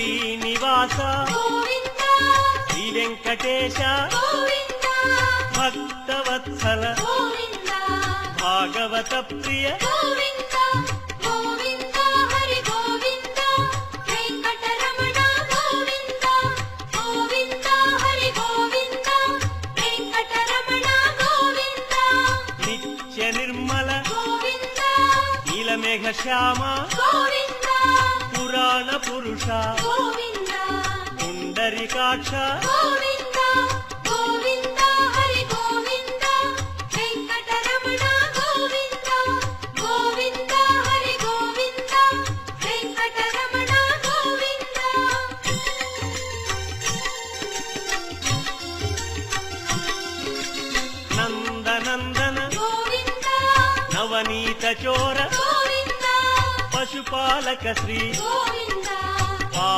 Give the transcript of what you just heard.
శ్రీనివాస శ్రీ వెంకటేశ భక్తవత్సల భాగవత ప్రియ నిత్య నిర్మల నీలమేఘ శ్యామ పురాణ పురుష పుండరీకాక్ష నందనందన నవనీత చోర పశుపాలక శ్రీ